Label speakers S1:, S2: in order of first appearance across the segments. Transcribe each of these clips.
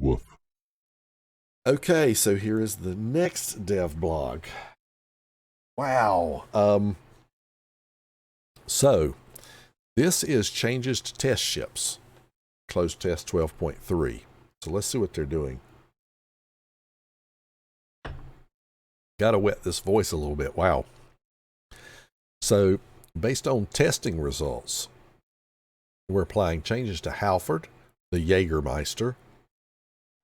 S1: Woof.
S2: Okay, so here is the next DevBlog. Wow. So this is changes to test ships. Closed test 12.3. So let's see what they're doing. Gotta wet this voice a little bit. Wow. So based on testing results, we're applying changes to Halford, the Jägermeister,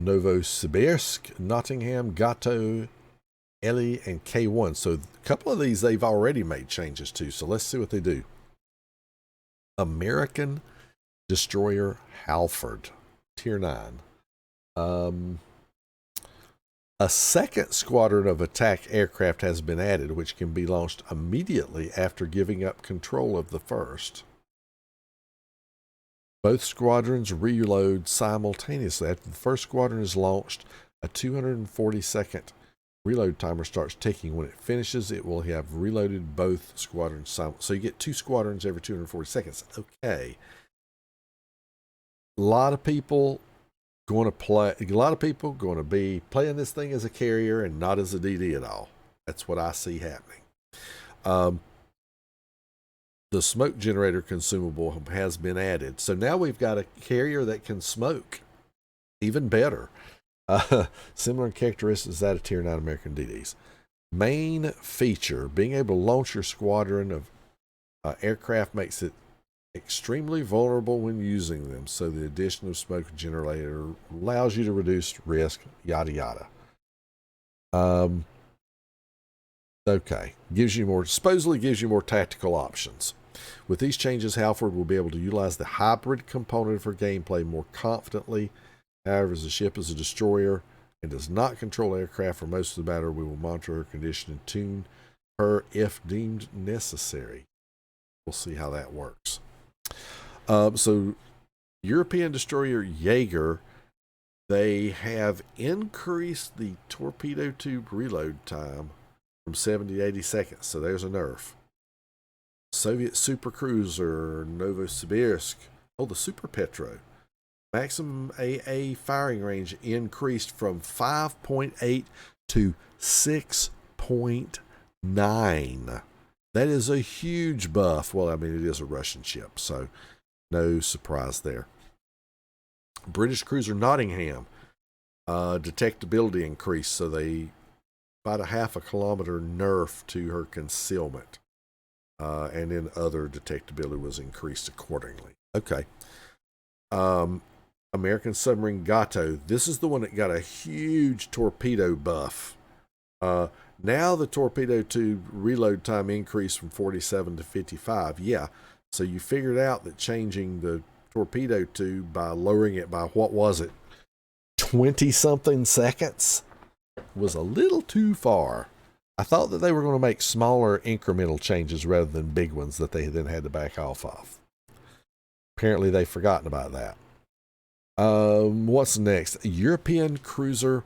S2: Novosibirsk, Nottingham, Gato, Elli, and K1. So a couple of these they've already made changes to. So let's see what they do. American destroyer Halford, Tier 9. A second squadron of attack aircraft has been added, which can be launched immediately after giving up control of the first. Both squadrons reload simultaneously. After the first squadron is launched, a 240-second reload timer starts ticking. When it finishes, it will have reloaded both squadrons simultaneously. So you get 2 squadrons every 240 seconds. Okay. A lot of people going to be playing this thing as a carrier and not as a DD at all. That's what I see happening. The smoke generator consumable has been added. So now we've got a carrier that can smoke. Even better. Similar characteristics to that of Tier 9 American DDs. Main feature, being able to launch your squadron of aircraft makes it extremely vulnerable when using them. So the addition of smoke generator allows you to reduce risk, yada yada. Okay, supposedly gives you more tactical options. With these changes, Halford will be able to utilize the hybrid component for gameplay more confidently. However, as the ship is a destroyer and does not control aircraft for most of the battle, we will monitor her condition and tune her if deemed necessary. We'll see how that works. So, European destroyer Jäger, they have increased the torpedo tube reload time from 70 to 80 seconds. So there's a nerf. Soviet supercruiser Novosibirsk. Oh, the Super Petro. Maximum AA firing range increased from 5.8 to 6.9. That is a huge buff. Well, I mean, it is a Russian ship, so no surprise there. British cruiser Nottingham. Detectability increased, so they about a half a kilometer nerf to her concealment. And then other detectability was increased accordingly. Okay. American submarine Gato. This is the one that got a huge torpedo buff. Now the torpedo tube reload time increased from 47 to 55. Yeah. So you figured out that changing the torpedo tube by lowering it by, what was it, 20-something seconds was a little too far. I thought that they were going to make smaller incremental changes rather than big ones that they then had to back off of. Apparently they've forgotten about that. What's next? European cruiser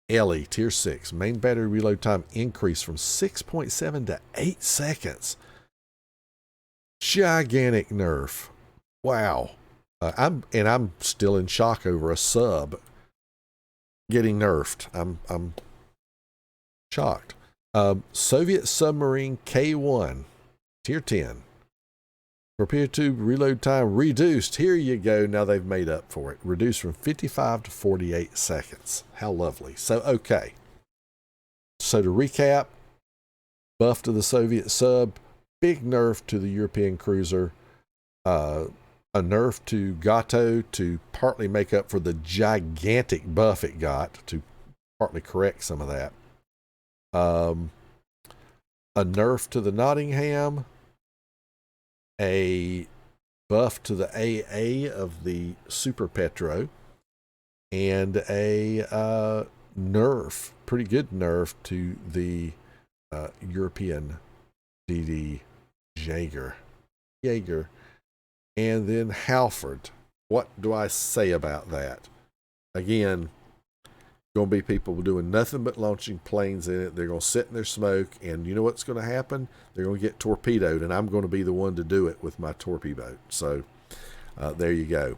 S2: Elli, Tier 6. Main battery reload time increased from 6.7 to 8 seconds. Gigantic nerf. Wow. I'm still in shock over a sub getting nerfed. I'm shocked. Soviet submarine K1, Tier 10. Torpedo tube reload time reduced. Here you go. Now they've made up for it. Reduced from 55 to 48 seconds. How lovely. So, okay. So to recap, buff to the Soviet sub, big nerf to the European cruiser, a nerf to Gato to partly make up for the gigantic buff it got, to partly correct some of that. A nerf to the Nottingham, a buff to the AA of the Super Petro, and a nerf, pretty good nerf to the European DD Jäger. And then Halford. What do I say about that? Again, going to be people doing nothing but launching planes in it. They're going to sit in their smoke, and you know what's going to happen? They're going to get torpedoed, and I'm going to be the one to do it with my torpedo boat. So there you go.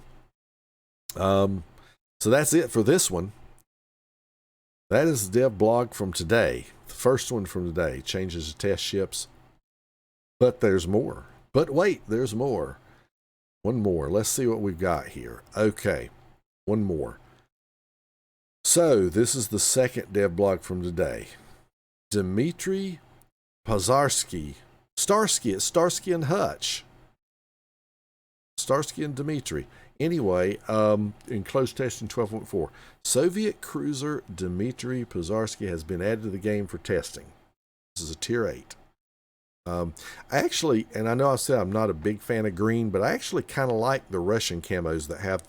S2: So that's it for this one. That is the dev blog from today. The first one from today. Changes to test ships. But there's more. But wait, there's more. One more. Let's see what we've got here. Okay. One more. So this is the second dev blog from today. Dmitry, Pozharsky. It's Starsky and Hutch. Starsky and Dmitry. Anyway, in close testing 12.4, Soviet cruiser Dmitry Pozharsky has been added to the game for testing. This is a tier 8. I actually, and I know I said I'm not a big fan of green, but I actually kind of like the Russian camos that have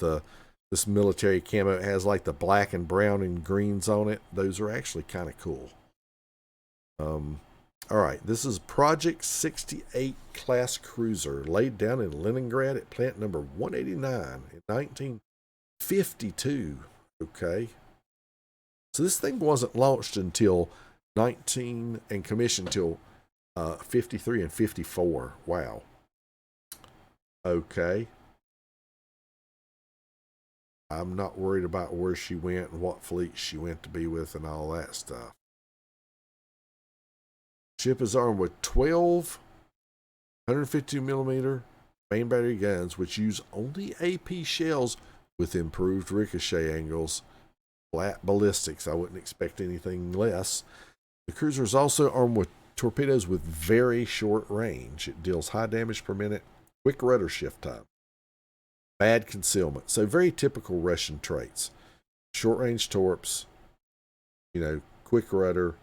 S2: this military camo. It has like the black and brown and greens on it. Those are actually kind of cool. All right, this is Project 68 class cruiser laid down in Leningrad at plant number 189 in 1952. Okay. So this thing wasn't launched until and commissioned until 53 and 54. Wow. Okay. I'm not worried about where she went and what fleet she went to be with and all that stuff. Ship is armed with 12 152mm main battery guns, which use only AP shells with improved ricochet angles. Flat ballistics. I wouldn't expect anything less. The cruiser is also armed with torpedoes with very short range. It deals high damage per minute, quick rudder shift time, bad concealment. So very typical Russian traits. Short range torps, quick rudder,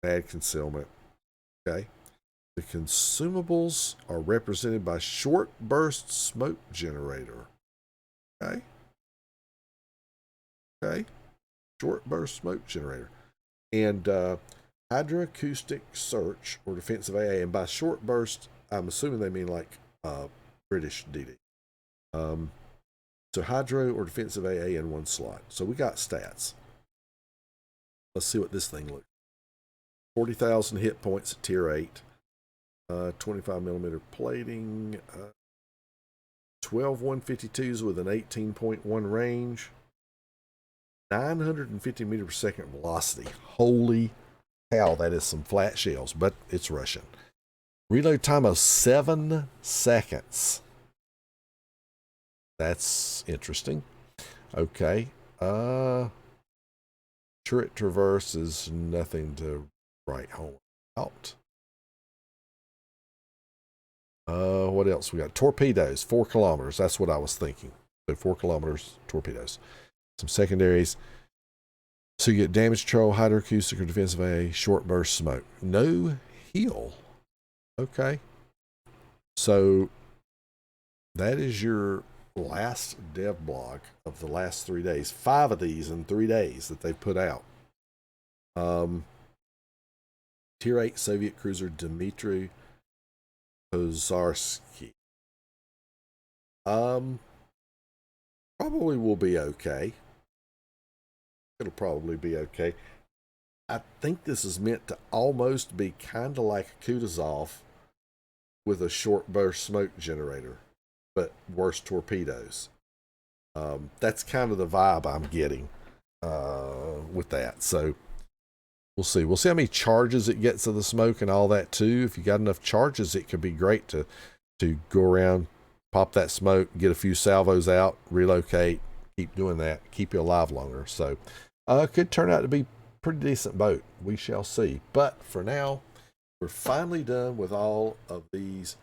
S2: bad concealment. Okay. The consumables are represented by short burst smoke generator. Okay. Okay. Short burst smoke generator. And hydroacoustic search or defensive AA. And by short burst, I'm assuming they mean like British DD. So hydro or defensive AA in one slot. So we got stats. Let's see what this thing looks like. 40,000 hit points at tier 8. 25mm plating. 12 152s with an 18.1 range. 950 meters per second velocity. Holy cow, that is some flat shells, but it's Russian. Reload time of 7 seconds. That's interesting. Okay. Turret traverse is nothing to write home about. What else we got? Torpedoes, 4 kilometers. That's what I was thinking. So 4 kilometers torpedoes. Some secondaries. So you get damage control, hydroacoustic or defensive AA, short burst smoke. No heal. Okay. So that is your last dev blog of the last 3 days. 5 of these in 3 days that they put out. Tier 8 Soviet cruiser Dmitry Pozharsky. Probably will be okay. It'll probably be okay. I think this is meant to almost be kind of like a Kutozov with a short burst smoke generator, but worse torpedoes. That's kind of the vibe I'm getting with that. So we'll see. We'll see how many charges it gets of the smoke and all that too. If you got enough charges, it could be great to go around, pop that smoke, get a few salvos out, relocate, keep doing that, keep you alive longer. So could turn out to be a pretty decent boat. We shall see. But for now, we're finally done with all of these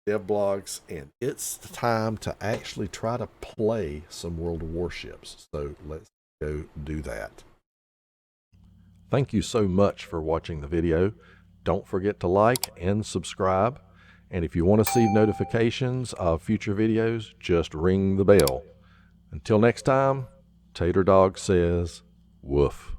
S2: dev blogs, and it's time to actually try to play some World of Warships. So let's go do that. Thank you so much for watching the video. Don't forget to like and subscribe. And if you want to receive notifications of future videos, just ring the bell. Until next time, Tater Dawg says, woof.